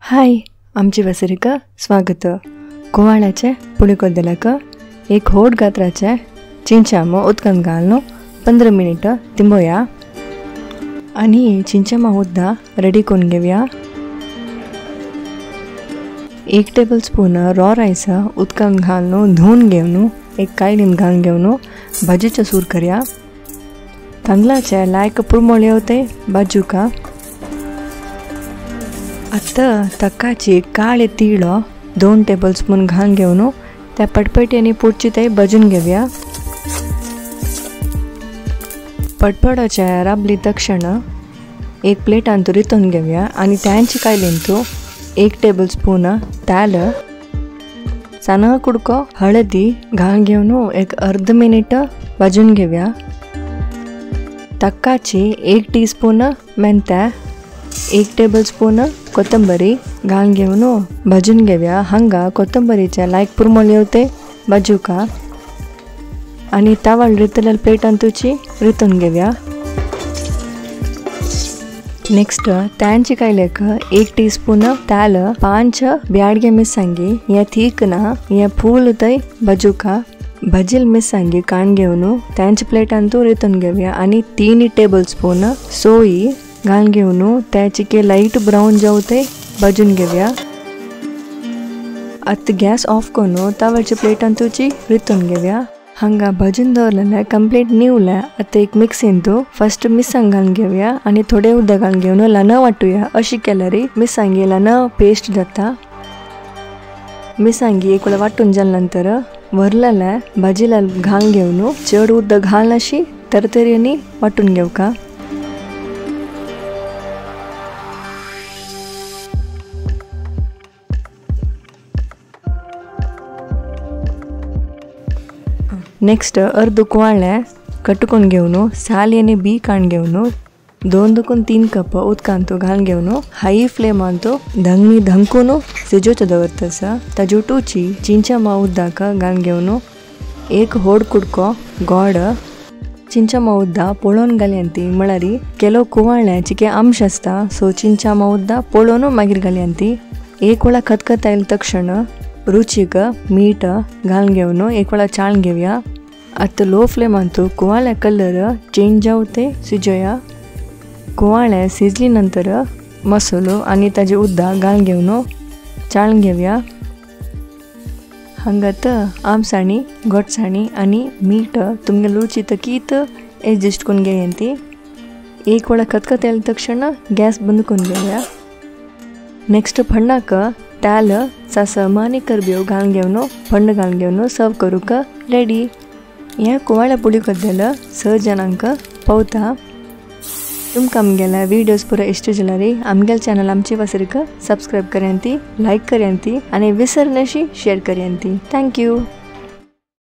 हाय, आमची वसरिक स्वागत. कुवाळ्याचे पुळीकोद्देलक एक होड गात्राचे चिंचाम उदकान घालून 15 मिनिट तिंबोया आणि चिंचाम उद्दा रेडी करून घेऊया. 1 टेबल स्पून रॉ राईस उदकान घालून धुवून घेऊन एक कायडीन घालून घेऊन भाजीचे सूर करूया. तांदळाचे लायक पुरमोळे होते बाजूका. आता तक्काची काळे तीळ 2 टेबल स्पून घालून घेऊन त्या पटपटीने पुढची ते भाजून घेऊया. पटपटाच्या राबली तक्षण एक प्लेट अंतू रितून घेऊया आणि त्यांची कायलेंतू 1 टेबल स्पून ताल सना कुडको हळदी घालून घेऊन एक अर्ध मिनिट भाजून घेऊया. तक्काची 1 टीस्पून मेंत्या 1 टेबल स्पून कोथिंबरी घालून घेऊन भाजून घेऊया. हांगा कोथिंबरीच्या लायक पुरमोळी होते बाजूका आणि तावळ रितलेल्या प्लेट अंतूची रितून घेऊया. नेक्स्ट त्यांची कायलेक 1 टीस्पून ताल 5 ब्याडगे मिरसांगी या थीकना या फूल होतय बाजूका भजील मिरसांगी काण घेऊन त्यांची प्लेट अंतू रितून घेऊया आणि 3 टेबल स्पून सोई घालून घेऊन त्याची लाईट ब्राऊन जावते भाजून घेऊया. आता गॅस ऑफ करून तावळची प्लेट अंतूची रितून घेऊया. हांगा भाजून दवरलेल्या कंप्लीट निवल्या. आता एक मिक्सींतू फर्स्ट मिरसांग घालून घेऊया आणि थोडे उदक घालून घेऊन लन वाटूया. अशी केल्यारी मिरसांगी लन पेस्ट जाता. मिरसांगी एक वेळा वाटून जाल्यानंतर वरलेल्या भाजीला घालून घेऊन चड उदक घालून अशी तरतरीने वाटून घेऊ का. नेक्स्ट अर्ध कुवाळ्या कटकून घेऊन साली बी काण घेऊन 2 ते 3 कप उदकांतू घालून घेऊन हाई फ्लेम अंतू धंगणी धंकून शिजोच दवरतस. ताजूटूची चिंचाम उद्दाक घालून घेऊन एक होड कुडको गोड चिंचाम उद्दा पळोवन घालयंती. म्हळ्यारी केलो कुवाळ्याची अंश असता सो चिंचाम उद्दा पळोवन मागीर घालयंती. एक वेळा खतखत आयल तक्षण रुचीक मीठ घालून घेऊन एक वेळा चाळून घेऊया. आता low flame Antu कुवाळ्या colour change जावते शिजोया. कुवाळ्या शिजली नंतर मसालो आणि ताजे उद्दा घालून घेऊन चाळून घेऊया. हांगात आमसाणी गोडसाणी आणि मीठ तुमगे रुची तकीत एडजस्ट करून घेयंती. एक वेळा खतखत आयल तक्षण गॅस बंद करून घेऊया. नेक्स्ट फण्णाक ताल सासम आणि करबीव घालून घेऊन फंड घालून घेऊन सर्व करूक रेडी. ह्या कुवाळ्या पुळीकोद्देल 6 जणांक पवता. तुमकां आमगेल्या विडियोज पुरो इश्ट जाल्यार आमगेल चॅनल आमची वसरिक सबस्क्राईब करयांती, लाईक करयांती आणि विसरनशी शेअर करयांती. थँक्यू.